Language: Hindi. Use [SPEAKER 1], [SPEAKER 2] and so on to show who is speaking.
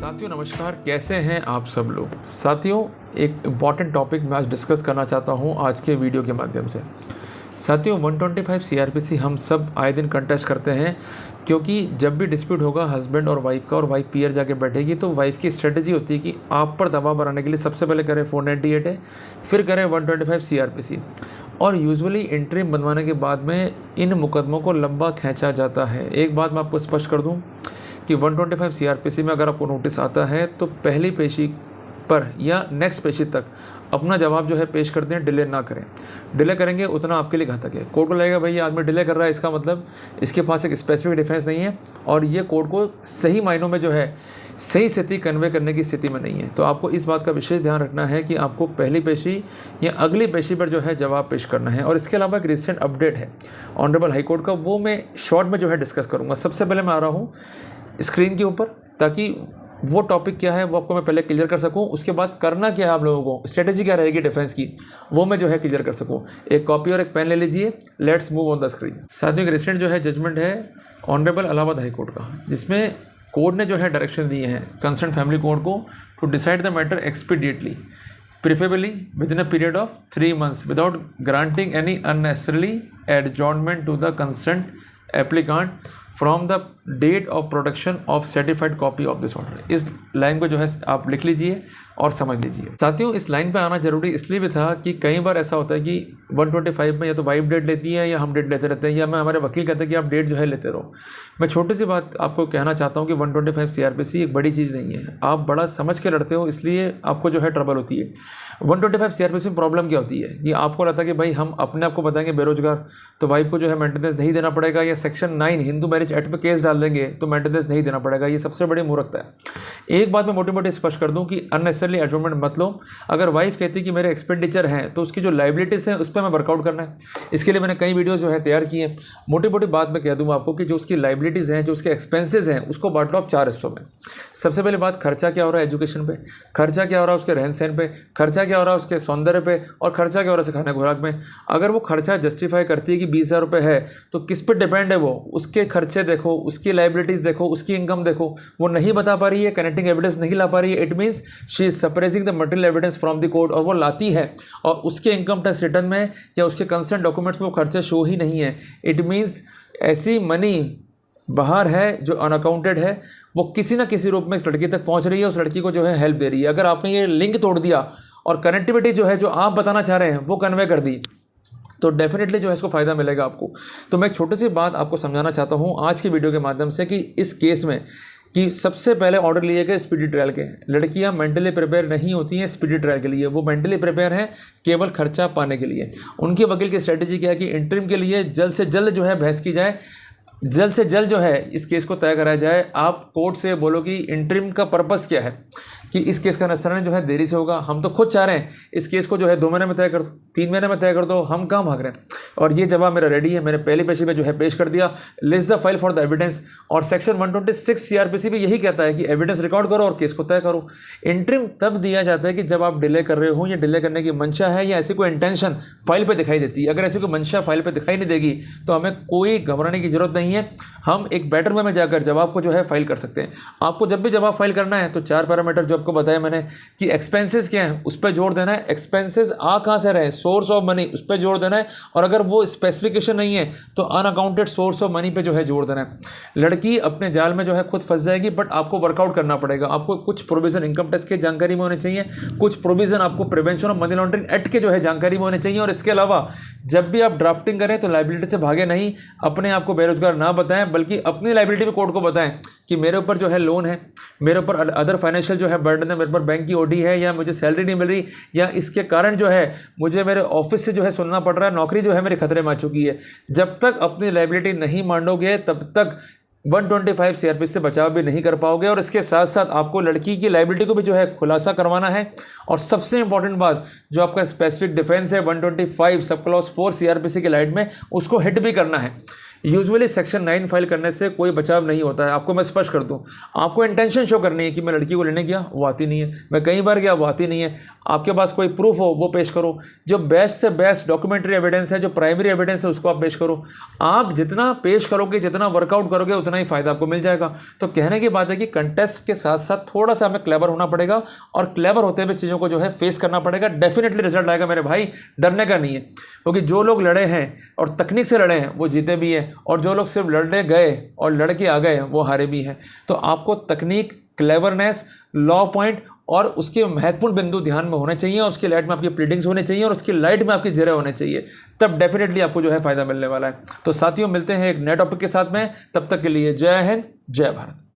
[SPEAKER 1] साथियों नमस्कार, कैसे हैं आप सब लोग। साथियों एक इम्पॉर्टेंट टॉपिक मैं आज डिस्कस करना चाहता हूं आज के वीडियो के माध्यम से। साथियों 125 सीआरपीसी हम सब आए दिन कंटेस्ट करते हैं, क्योंकि जब भी डिस्प्यूट होगा हस्बैंड और वाइफ का और वाइफ पीयर जाके बैठेगी तो वाइफ की स्ट्रेटजी होती है कि आप पर दबाव बनाने के लिए सबसे पहले करें 498 है, फिर करें 125 सीआरपीसी, और यूजुअली इंटरिम बनवाने के बाद में इन मुकदमों को लंबा खींचा जाता है। एक बात मैं आपको स्पष्ट कर दूं कि 125 सीआरपीसी में अगर आपको नोटिस आता है तो पहली पेशी पर या नेक्स्ट पेशी तक अपना जवाब जो है पेश करते हैं, डिले ना करें। डिले करेंगे उतना आपके लिए घातक है। कोर्ट को लगेगा भाई ये आदमी डिले कर रहा है, इसका मतलब इसके पास एक स्पेसिफिक डिफेंस नहीं है और ये कोर्ट को सही मायनों में जो है सही स्थिति कन्वे करने की स्थिति में नहीं है। तो आपको इस बात का विशेष ध्यान रखना है कि आपको पहली पेशी या अगली पेशी पर जो है जवाब पेश करना है। और इसके अलावा एक रिसेंट अपडेट है ऑनरेबल हाई कोर्ट का, वो मैं शॉर्ट में जो है डिस्कस करूँगा। सबसे पहले मैं आ रहा हूँ स्क्रीन के ऊपर, ताकि वो टॉपिक क्या है वो आपको मैं पहले क्लियर कर सकूं, उसके बाद करना क्या है आप लोगों को, स्ट्रेटेजी क्या रहेगी डिफेंस की, वो मैं जो है क्लियर कर सकूं। एक कॉपी और एक पेन ले लीजिए, let's move on the screen. साथियों एक रिसेंट जो है जजमेंट है ऑनरेबल इलाहाबाद हाई कोर्ट का, जिसमें कोर्ट ने जो है डायरेक्शन दिए हैं कंसर्न फैमिली कोर्ट को to decide the matter expeditiously, preferably within a period of 3 months without granting any unnecessary adjournment to the concern applicant from the date of production of certified copy of this order. इस लाइन को जो है आप लिख लीजिए और समझ लीजिए। साथियों इस लाइन पे आना जरूरी इसलिए भी था कि कई बार ऐसा होता है कि 125 में या तो वाइफ डेट लेती है या हम डेट लेते रहते हैं, या मैं हमारे वकील कहते हैं कि आप डेट जो है लेते रहो। मैं छोटी सी बात आपको कहना चाहता हूँ कि 125 सीआरपीसी एक बड़ी चीज़ नहीं है। आप बड़ा समझ के लड़ते हो, इसलिए आपको जो है ट्रबल होती है। 125 सीआरपीसी में प्रॉब्लम क्या होती है, ये आपको लगता है कि भाई हम अपने आप को बताएंगे बेरोजगार तो वाइफ को जो है मेंटेनेंस नहीं देना पड़ेगा, या सेक्शन 9 हिंदू मैरिज एक्ट पे केस डाल देंगे तो मेंटेनेंस नहीं देना पड़ेगा। ये सबसे बड़ी मूर्खता है। एक बात मैं मोटी मोटी स्पष्ट कर दूं कि अननेसेसरली एडजॉर्नमेंट मत लो। अगर वाइफ कहती है कि मेरे एक्सपेंडिचर हैं तो उसकी जो लाइबिलिटीज है उस पर मैं वर्कआउट करना है। इसके लिए मैंने कई वीडियोस जो है तैयार किए हैं। मोटी मोटी बात मैं कह दूंगा आपको कि जो उसकी लाइबिलिटीज हैं, जो उसके एक्सपेंसेस हैं, उसको बांट लो आप 4 हिस्सों में। सबसे पहले बात, खर्चा क्या हो रहा है एजुकेशन पे, खर्चा क्या हो रहा है उसके रहन सहन पे, खर्चा क्या हो रहा है उसके सौंदर्य पे, और खर्चा क्या हो रहा है खाने खुराक में। अगर वो खर्चा जस्टिफाई करती है कि 20,000 रुपये है तो किस पे डिपेंड है वो, उसके खर्चे देखो, उसकी लाइबिलिटीज देखो, उसकी इनकम देखो। वो नहीं बता पा रही है, कनेक्टिंग एविडेंस नहीं ला पा रही है, it means she is suppressing the material evidence from the court, और वो लाती है और उसके इनकम टैक्स रिटर्न में या उसके कंसर्न डॉक्यूमेंट्स में वो खर्चा शो ही नहीं है। इट मीन्स ऐसी मनी बाहर है जो अनअकाउंटेड है, वो किसी ना किसी रूप में इस लड़की तक पहुंच रही है, उस लड़की को जो है हेल्प दे रही है। अगर आपने ये लिंक तोड़ दिया और कनेक्टिविटी जो है जो आप बताना चाह रहे हैं वो कन्वे कर दी तो डेफिनेटली जो है इसको फ़ायदा मिलेगा आपको। तो मैं एक छोटी सी बात आपको समझाना चाहता हूँ आज की वीडियो के माध्यम से कि इस केस में कि सबसे पहले ऑर्डर लिए गए स्पीडी ट्रायल के। लड़कियां मेंटली प्रिपेयर नहीं होती हैं स्पीडी ट्रायल के लिए, वो मेंटली प्रिपेयर हैं केवल खर्चा पाने के लिए। उनके वकील की स्ट्रेटेजी क्या है कि इंटरिम के लिए जल्द से जल्द जो है बहस की जाए, जल्द से जल्द जो है इस केस को तय कराया जाए। आप कोर्ट से बोलो कि इंटरिम का पर्पस क्या है, कि इस केस का निस्तारण जो है देरी से होगा। हम तो खुद चाह रहे हैं इस केस को जो है 2 महीने में तय कर दो, 3 महीने में तय कर दो, हम कहाँ भाग रहे हैं। और ये जवाब मेरा रेडी है, मैंने पहली पेशी में जो है पेश कर दिया, list the file for the evidence. और सेक्शन 126 सीआरपीसी भी यही कहता है कि एविडेंस रिकॉर्ड करो और केस को तय करो। इंटरिम तब दिया जाता है कि जब आप डिले कर रहे हो या डिले करने की मंशा है या ऐसी कोई इंटेंशन फाइल पर दिखाई देती है। अगर ऐसी कोई मंशा फाइल पर दिखाई नहीं देगी तो हमें कोई घबराने की जरूरत नहीं है। हम एक बेटर वे में जाकर जवाब को जो है फाइल कर सकते हैं। आपको जब भी जवाब फाइल करना है तो 4 पैरामीटर जो आपको बताया मैंने कि एक्सपेंसेस क्या है उस पर जोर देना है, एक्सपेंसेस आ कहाँ से रहे, सोर्स ऑफ मनी, उस पर जोर देना है। और अगर वो स्पेसिफिकेशन नहीं है तो अनअकाउंटेड सोर्स ऑफ मनी पे जो है जोर देना है। लड़की अपने जाल में जो है खुद फंस जाएगी, बट आपको वर्कआउट करना पड़ेगा। आपको कुछ प्रोविजन इनकम टैक्स के जानकारी में होने चाहिए, कुछ प्रोविजन आपको prevention of money laundering act के जो है जानकारी में होने चाहिए। और इसके अलावा जब भी आप ड्राफ्टिंग करें तो लाइबिलिटी से भागे नहीं, अपने आप को बेरोजगार ना बताएं, बल्कि अपनी लाइबिलिटी भी कोर्ट को बताएं कि मेरे ऊपर जो है लोन है, मेरे ऊपर अदर फाइनेंशियल जो है बर्डन है, मेरे ऊपर बैंक की ओडी है, या मुझे सैलरी नहीं मिल रही, या इसके कारण जो है मुझे मेरे ऑफिस से जो है सुनना पड़ रहा है, नौकरी जो है मेरे खतरे में आ चुकी है। जब तक अपनी लाइबिलिटी नहीं मांडोगे तब तक 125 सीआरपीसी से बचाव भी नहीं कर पाओगे। और इसके साथ साथ आपको लड़की की लाइबिलिटी को भी जो है खुलासा करवाना है। और सबसे इंपॉर्टेंट बात, जो आपका स्पेसिफिक डिफेंस है 125 सब क्लॉज 4 सीआरपीसी की लाइट में, उसको हिट भी करना है। यूजुअली सेक्शन 9 फाइल करने से कोई बचाव नहीं होता है। आपको मैं स्पष्ट कर दूं, आपको इंटेंशन शो करनी है कि मैं लड़की को लेने गया, वो आती नहीं है, मैं कई बार गया, वो आती नहीं है। आपके पास कोई प्रूफ हो वो पेश करो, जो बेस्ट से बेस्ट डॉक्यूमेंट्री एविडेंस है, जो प्राइमरी एविडेंस है उसको आप पेश करो। आप जितना पेश करोगे, जितना वर्कआउट करोगे, उतना ही फायदा आपको मिल जाएगा। तो कहने की बात है कि कंटेस्ट के साथ साथ थोड़ा सा हमें क्लेवर होना पड़ेगा और क्लेवर होते हुए चीज़ों को जो है फेस करना पड़ेगा। डेफिनेटली रिजल्ट आएगा मेरे भाई, डरने का नहीं है। क्योंकि जो लोग लड़े हैं और तकनीक से लड़े हैं वो जीते भी हैं, और जो लोग सिर्फ लड़ने गए और लड़के आ गए वो हारे भी हैं। तो आपको तकनीक, क्लेवरनेस, लॉ पॉइंट और उसके महत्वपूर्ण बिंदु ध्यान में होने चाहिए, और उसकी लाइट में आपकी प्लीडिंग्स होने चाहिए, और उसकी लाइट में आपकी जरे होने चाहिए। तब डेफिनेटली आपको जो है फायदा मिलने वाला है। तो साथियों, मिलते हैं एक नए टॉपिक के साथ में। तब तक के लिए जय हिंद, जय भारत।